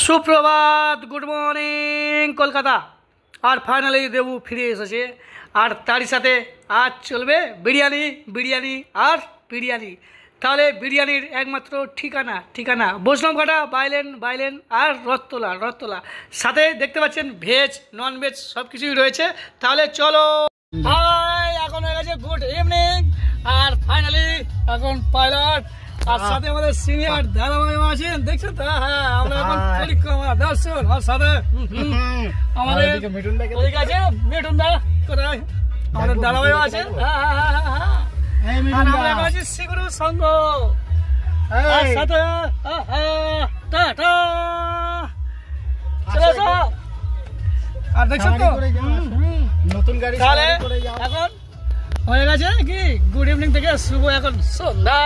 সুপ্রভাত, good morning Kolkata. আর finally Debu ফিরে এসেছে, আর তারই সাথে আজ চলবে বিরিয়ানি বিরিয়ানি আর বিরিয়ানি। তাহলে বিরিয়ানির একমাত্র ঠিকানা বৈষ্ণবঘাটা, বাইলেন আর রথতলা। সাথে দেখতে পাচ্ছেন ভেজ নন ভেজ সব কিছুই রয়েছে। তাহলে চলো। হাই, এখন হয়ে গেছে গুড ইভিনিং। আর ফাইনালি এখন পাইলট আর সাথে আমাদের সিনিয়র দাদাভাই আছেন, দেখছেন তো? হ্যাঁ, আমরা এখন পরিক্রমা দর্শন। আর সাথে আমাদের মিঠুন দা কোথায়, আমাদের দাদাভাই আছে। আমরা এখন আছি শিগুরু সঙ্গ। আর সাথে আর দেখছেন তো নতুন গাড়ি। তাহলে এখন হয়ে গেছে কি গুড ইভিনিং থেকে শুভ এখন সন্ধ্যা।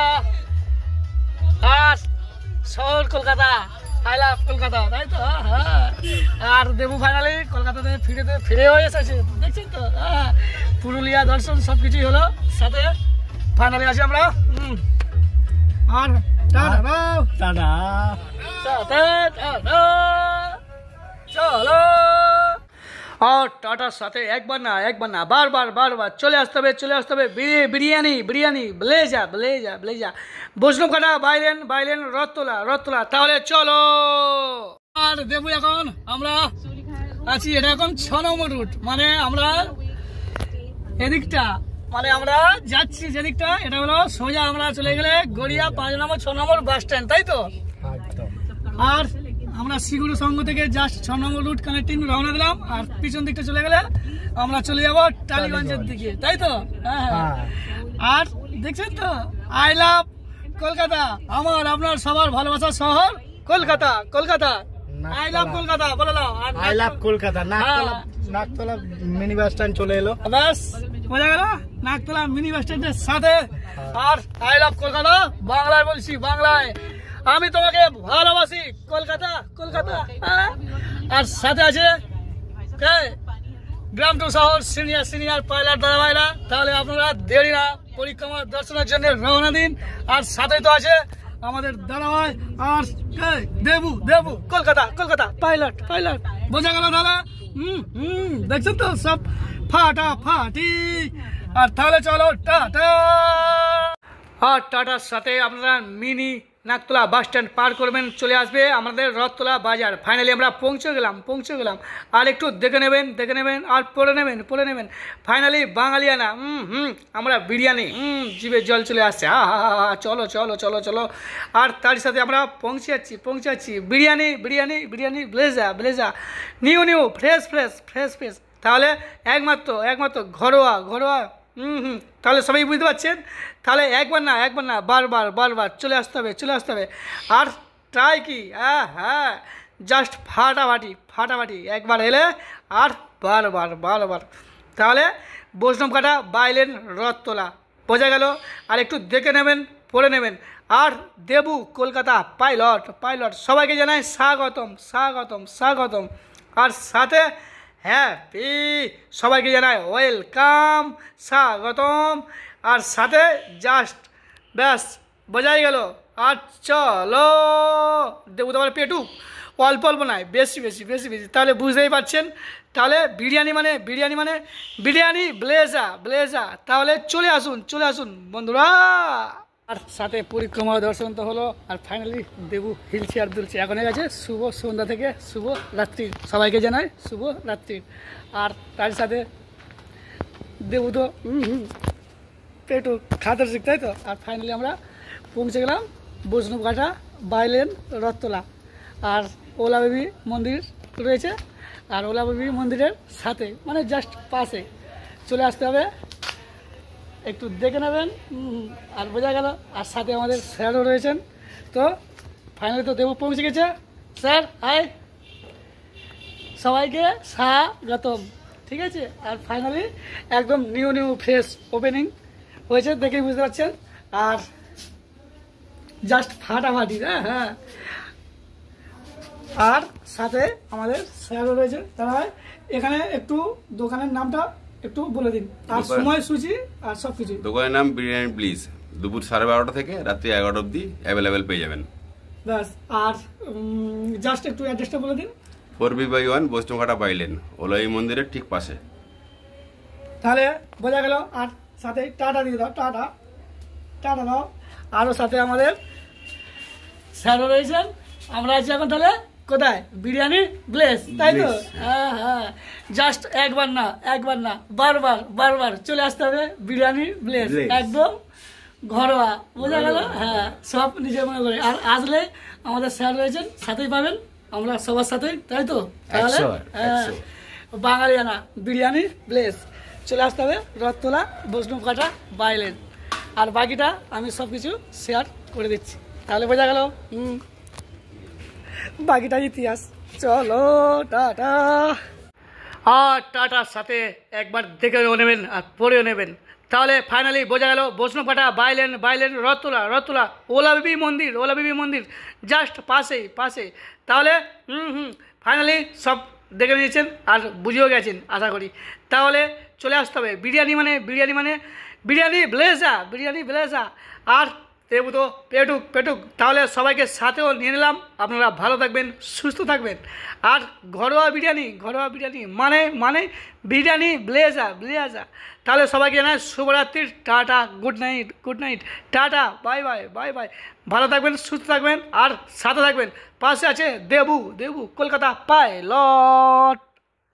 আর শহর কলকাতা, আই লাভ কলকাতা, তাই তো? আর দেবু ফাইনালি কলকাতাতে ফিরেও এসেছে, দেখছেন তো? পুরুলিয়া দর্শন সব কিছুই হলো। সাথে ফাইনালি আছি আমরা। আর চলো। আর টাটার সাথে একবার না বারবার চলে আসতে হবে বিরিয়ানি ব্লেজা বৈষ্ণবঘাটা, বাইলেন রথতলা। তাহলে চলো। আর দেবু এখন আমরা আছি, এটা এখন 6 নম্বর রুট, মানে আমরা এদিকটা, মানে আমরা যাচ্ছি যেদিকটা, এটা হলো সোজা আমরা চলে গেলে গড়িয়া 5 নম্বর 6 নম্বর বাস স্ট্যান্ড, তাই তো? আর আমরা শিগুরু সংঘ থেকে জাস্ট 6 নম্বর রুট কানেক্টিং রওনা দিলাম। আর পিছন দিকটা চলে গেলে আমরা চলে যাবো টালিগঞ্জের দিকে, তাই তো? হ্যাঁ। আর দেখছেন তো আই লাভ কলকাতা, আমার আপনার সবার ভালোবাসার শহর কলকাতা। আই লাভ কলকাতা বলে দাও। I love Kolkata. Naktala mini bus stand চলে এলো, বাস বোঝা গেল, নাকতলা মিনি বাস স্ট্যান্ডের সাথে। আর আই লাভ কলকাতা, বাংলায় বলছি, বাংলায় আমি তোমাকে ভালোবাসি কলকাতা। আর সাথে আছে গ্রাম টু শহর সিনিয়র পাইলট দাদা ভাইরা। তাহলে আপনারা দেরি না, পরিক্রমা দর্শনের জন্য রওনা দিন। আর সাথে তো আছে আমাদের দাদা ভাই আর দেবু কলকাতা পাইলট বোঝা গেল দাদা? দেখছেন তো সব ফাটাফাটি। আর তাহলে চলো টাটা। আর টাটার সাথে আপনারা মিনি নাকতলা বাস স্ট্যান্ড পার করবেন, চলে আসবে আমাদের রথতলা বাজার। ফাইনালি আমরা পৌঁছে গেলাম। আর একটু দেখে নেবেন আর পড়ে নেবেন। ফাইনালি বাঙালিয়ানা, আমরা বিরিয়ানি, জিভে জল চলে আসছে। চলো। আর তার সাথে আমরা পৌঁছে যাচ্ছি বিরিয়ানি ব্লেজা নিউ ফ্রেশ। তাহলে একমাত্র ঘরোয়া। তাহলে সবাই বুঝতে পারছেন। তাহলে একবার না বারবার চলে আসতে হবে। আর ট্রাই কি, হ্যাঁ জাস্ট ফাটাফাটি একবার এলে আর বারবার। তাহলে বৈষ্ণবঘাটা, বাইলেন, রথতলা বোঝা গেল। আর একটু দেখে নেবেন, পড়ে নেবেন। আর দেবু কলকাতা পাইলট সবাইকে জানাই স্বাগতম। আর সাথে হ্যাপি সবাইকে জানাই ওয়েলকাম, স্বাগতম। আর সাথে জাস্ট ব্যাস বোঝাই গেল। আর চলো। দেবু তোমার পেটু অল্প নয়, বেশি। তাহলে বুঝতেই পারছেন। তাহলে বিরিয়ানি মানে বিরিয়ানি ব্লেজা। তাহলে চলে আসুন বন্ধুরা। আর সাথে পরিক্রমা দর্শন তো হলো। আর ফাইনালি দেবু হিলছে আর দুলছে। এখন হয়ে গেছে শুভ সন্ধ্যা থেকে শুভ রাত্রি, সবাইকে জানাই শুভ রাত্রি। আর তার সাথে দেবু তো পেটু খাদ্য শিখ, তাই তো? আর ফাইনালি আমরা পৌঁছে গেলাম বৈষ্ণবঘাটা, বাইলেন, রথতলা। আর ওলা বেবি মন্দির রয়েছে, আর ওলা বেবি মন্দিরের সাথে মানে জাস্ট পাশে চলে আসতে হবে, একটু দেখে নেবেন। আর বোঝা গেল। আর সাথে আমাদের স্যারও রয়েছেন। তো ফাইনালি তো দেবু পৌঁছে গেছে। স্যার হাই, সবাইকে স্বাগতম, ঠিক আছে? আর ফাইনালি একদম নিউ ফ্রেশ ওপেনিং হয়েছে, দেখেই বুঝতে পারছেন। আর জাস্ট ফাটাফাটি। হ্যাঁ। আর সাথে আমাদের স্যারও রয়েছে। তারা এখানে একটু দোকানের নামটা একটু বলে দিন, আর সময়সূচি আর সব কিছু। দোকানের নাম বিরিয়ানি ব্লিজ। দুপুর 12:30 থেকে রাত্রি 11টা অবধি অ্যাভেলেবেল পেয়ে যাবেন। ব্যাস। আর জাস্ট একটু অ্যাড্রেসটা বলে দিন। 4B/1 বৈষ্ণবঘাটা বাইলেন, ওলাই মন্দিরের ঠিক পাশে। তাহলে বোঝা গেল। আর সাথে টাটা দিয়ে দাও, টাটা টাটা দাও। আরও সাথে আমাদের স্যারও রয়েছেন। আমরা আছি এখন তাহলে কোথায়? বিরিয়ানি ব্লেস, তাই তো? হ্যাঁ হ্যাঁ, জাস্ট একবার না বারবার বারবার চলে আসতে হবে বিরিয়ানি ব্লেস, একদম ঘরোয়া, বোঝা গেল? হ্যাঁ, সব নিজের মনে করে। আর আসলে আমাদের স্যার রয়েছেন, সাথেই পাবেন, আমরা সবার সাথেই, তাই তো? তাহলে হ্যাঁ, বাঙালিয়ানা বিরিয়ানি ব্লেস চলে আসতে হবে, রথতলা বৈষ্ণবঘাটা বাইলেন। আর বাকিটা আমি সব কিছু শেয়ার করে দিচ্ছি, তাহলে বোঝা গেল। বাকিটা ইতিহাস। চলো টাটা। আর টাটার সাথে একবার দেখেও নেবেন আর পড়েও নেবেন, তাহলে ফাইনালি বোঝা গেল বৈষ্ণবঘাটা বাইলেন রথতলা ওলা বিবি মন্দির জাস্ট পাশে। তাহলে ফাইনালি সব দেখে নিয়েছেন আর বুঝেও গেছেন আশা করি। তাহলে চলে আসতে হবে বিরিয়ানি মানে বিরিয়ানি ব্লেজা আর দেবু তো পেটুক। তাহলে সবাইকে সাথেও নিয়ে নিলাম। আপনারা ভালো থাকবেন, সুস্থ থাকবেন। আর ঘরোয়া বিরিয়ানি মানে বিরিয়ানি ব্লেজা। তাহলে সবাইকে জানাই শুভরাত্রির, tata, good night, tata, bye bye. ভালো থাকবেন, সুস্থ থাকবেন আর সাথে থাকবেন। পাশে আছে দেবু কলকাতা পাইলট।